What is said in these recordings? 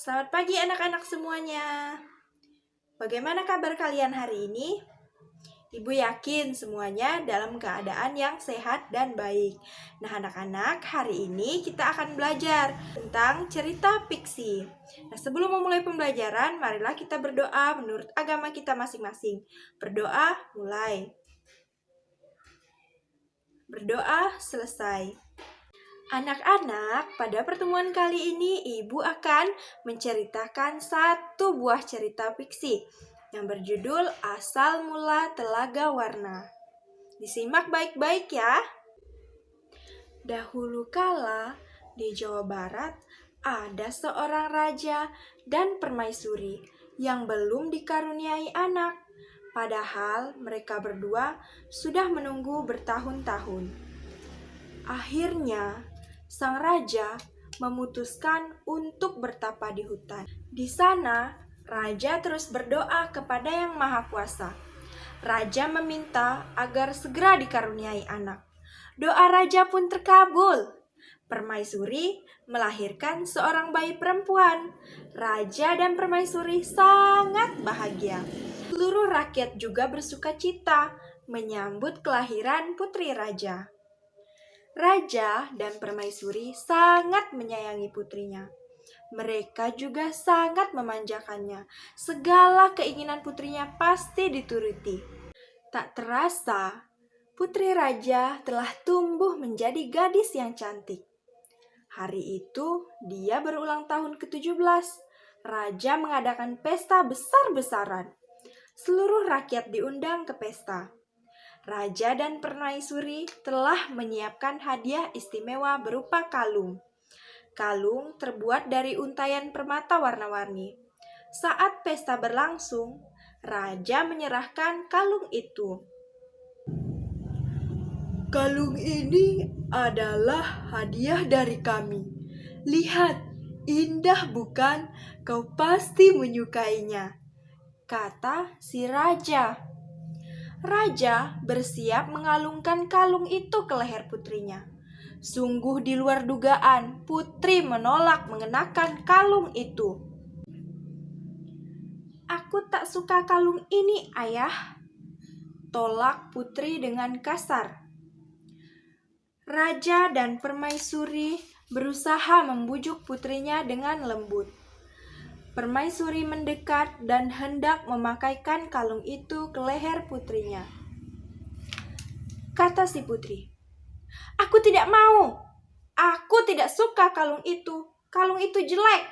Selamat pagi anak-anak semuanya. Bagaimana kabar kalian hari ini? Ibu yakin semuanya dalam keadaan yang sehat dan baik. Nah anak-anak, hari ini kita akan belajar tentang cerita fiksi. Nah sebelum memulai pembelajaran, marilah kita berdoa menurut agama kita masing-masing. Berdoa mulai. Berdoa selesai. Anak-anak, pada pertemuan kali ini Ibu akan menceritakan satu buah cerita fiksi yang berjudul Asal Mula Telaga Warna. Disimak baik-baik ya. Dahulu kala di Jawa Barat ada seorang raja dan permaisuri yang belum dikaruniai anak. Padahal mereka berdua sudah menunggu bertahun-tahun. Akhirnya, sang raja memutuskan untuk bertapa di hutan. Di sana, raja terus berdoa kepada Yang Maha Kuasa. Raja meminta agar segera dikaruniai anak. Doa raja pun terkabul. Permaisuri melahirkan seorang bayi perempuan. Raja dan permaisuri sangat bahagia. Seluruh rakyat juga bersuka cita menyambut kelahiran putri raja. Raja dan permaisuri sangat menyayangi putrinya. Mereka juga sangat memanjakannya. Segala keinginan putrinya pasti dituruti. Tak terasa, putri raja telah tumbuh menjadi gadis yang cantik. Hari itu, dia berulang tahun ke-17. Raja mengadakan pesta besar-besaran. Seluruh rakyat diundang ke pesta. Raja dan permaisuri telah menyiapkan hadiah istimewa berupa kalung. Kalung terbuat dari untayan permata warna-warni. Saat pesta berlangsung, raja menyerahkan kalung itu. Kalung ini adalah hadiah dari kami. Lihat, indah bukan? Kau pasti menyukainya, kata si raja. Raja bersiap mengalungkan kalung itu ke leher putrinya. Sungguh di luar dugaan, putri menolak mengenakan kalung itu. Aku tak suka kalung ini, ayah, tolak putri dengan kasar. Raja dan permaisuri berusaha membujuk putrinya dengan lembut. Permaisuri mendekat dan hendak memakaikan kalung itu ke leher putrinya. Kata si putri, "Aku tidak mau. Aku tidak suka kalung itu. Kalung itu jelek,"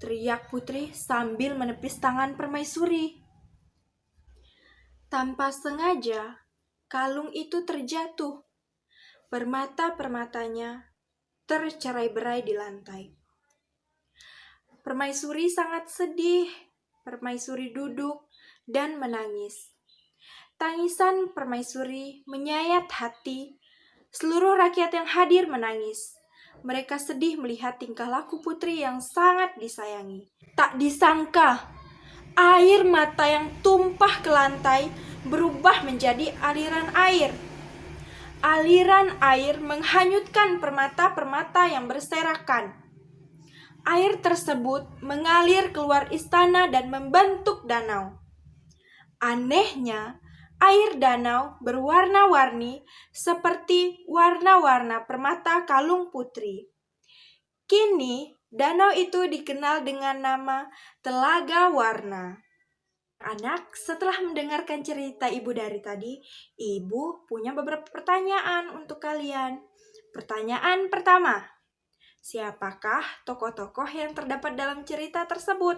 teriak putri sambil menepis tangan permaisuri. Tanpa sengaja, kalung itu terjatuh. Permata-permatanya tercerai-berai di lantai. Permaisuri sangat sedih. Permaisuri duduk dan menangis. Tangisan permaisuri menyayat hati. Seluruh rakyat yang hadir menangis. Mereka sedih melihat tingkah laku putri yang sangat disayangi. Tak disangka, air mata yang tumpah ke lantai berubah menjadi aliran air. Aliran air menghanyutkan permata-permata yang berserakan. Air tersebut mengalir keluar istana dan membentuk danau. Anehnya, air danau berwarna-warni seperti warna-warna permata kalung putri. Kini, danau itu dikenal dengan nama Telaga Warna. Anak, setelah mendengarkan cerita ibu dari tadi, ibu punya beberapa pertanyaan untuk kalian. Pertanyaan pertama, siapakah tokoh-tokoh yang terdapat dalam cerita tersebut?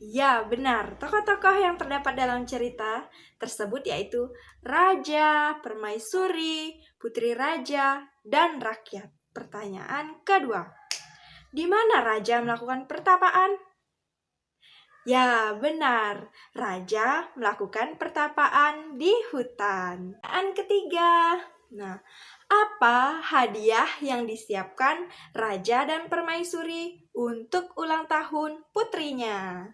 Ya, benar. Tokoh-tokoh yang terdapat dalam cerita tersebut yaitu raja, permaisuri, putri raja, dan rakyat. Pertanyaan kedua, di mana raja melakukan pertapaan? Ya, benar. Raja melakukan pertapaan di hutan. Pertanyaan ketiga, nah, apa hadiah yang disiapkan raja dan permaisuri untuk ulang tahun putrinya?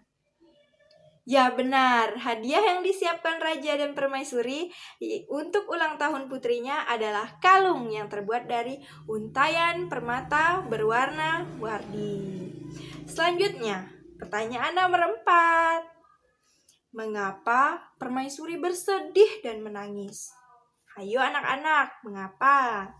Ya benar, hadiah yang disiapkan Raja dan Permaisuri untuk ulang tahun putrinya adalah kalung yang terbuat dari untayan permata berwarna-warni. Selanjutnya, pertanyaan nomor 4. Mengapa Permaisuri bersedih dan menangis? Ayo anak-anak, mengapa?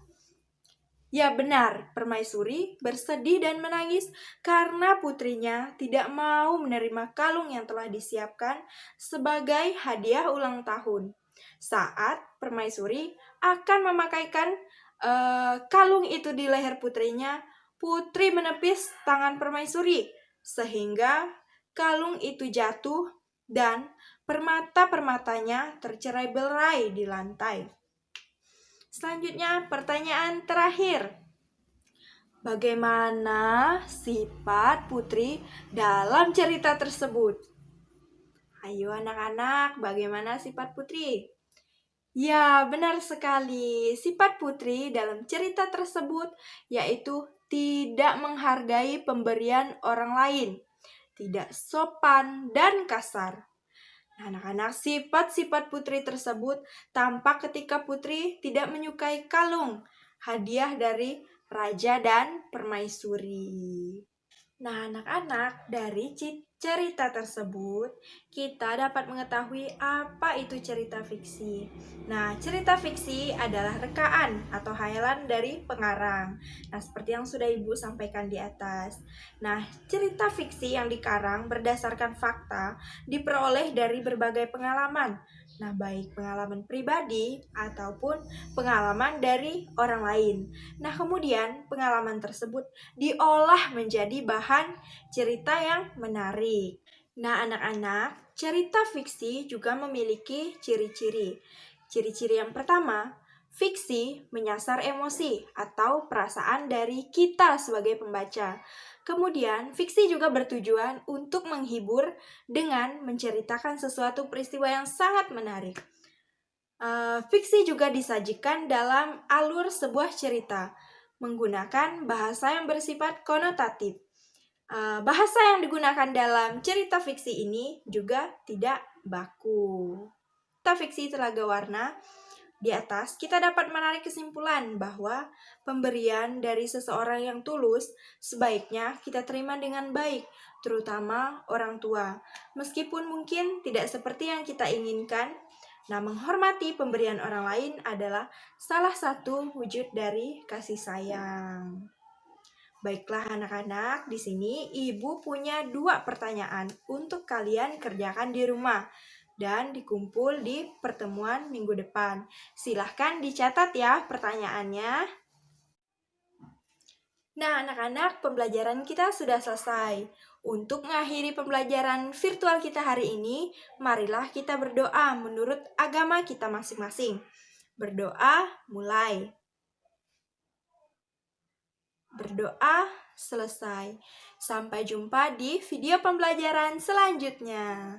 Ya benar, Permaisuri bersedih dan menangis karena putrinya tidak mau menerima kalung yang telah disiapkan sebagai hadiah ulang tahun. Saat Permaisuri akan memakaikan kalung itu di leher putrinya, putri menepis tangan Permaisuri sehingga kalung itu jatuh dan permata-permatanya tercerai-berai di lantai. Selanjutnya, pertanyaan terakhir. Bagaimana sifat putri dalam cerita tersebut? Ayo anak-anak, bagaimana sifat putri? Ya, benar sekali. Sifat putri dalam cerita tersebut yaitu tidak menghargai pemberian orang lain, tidak sopan dan kasar. Anak-anak, sifat-sifat putri tersebut tampak ketika putri tidak menyukai kalung, hadiah dari raja dan permaisuri. Nah, anak-anak, dari cerita tersebut kita dapat mengetahui apa itu cerita fiksi. Nah, cerita fiksi adalah rekaan atau hayalan dari pengarang. Nah, seperti yang sudah Ibu sampaikan di atas. Nah, cerita fiksi yang dikarang berdasarkan fakta diperoleh dari berbagai pengalaman. Nah, baik pengalaman pribadi ataupun pengalaman dari orang lain. Nah, kemudian pengalaman tersebut diolah menjadi bahan cerita yang menarik. Nah, anak-anak, cerita fiksi juga memiliki ciri-ciri. Ciri-ciri yang pertama, fiksi menyasar emosi atau perasaan dari kita sebagai pembaca. Kemudian, fiksi juga bertujuan untuk menghibur dengan menceritakan sesuatu peristiwa yang sangat menarik. Fiksi juga disajikan dalam alur sebuah cerita, menggunakan bahasa yang bersifat konotatif. Bahasa yang digunakan dalam cerita fiksi ini juga tidak baku. Cerita fiksi Telaga Warna. Di atas, kita dapat menarik kesimpulan bahwa pemberian dari seseorang yang tulus sebaiknya kita terima dengan baik, terutama orang tua. Meskipun mungkin tidak seperti yang kita inginkan, nah menghormati pemberian orang lain adalah salah satu wujud dari kasih sayang. Baiklah anak-anak, di sini Ibu punya 2 pertanyaan untuk kalian kerjakan di rumah dan dikumpul di pertemuan minggu depan. Silahkan dicatat ya pertanyaannya. Nah anak-anak, pembelajaran kita sudah selesai. Untuk mengakhiri pembelajaran virtual kita hari ini, marilah kita berdoa menurut agama kita masing-masing. Berdoa mulai. Berdoa selesai. Sampai jumpa di video pembelajaran selanjutnya.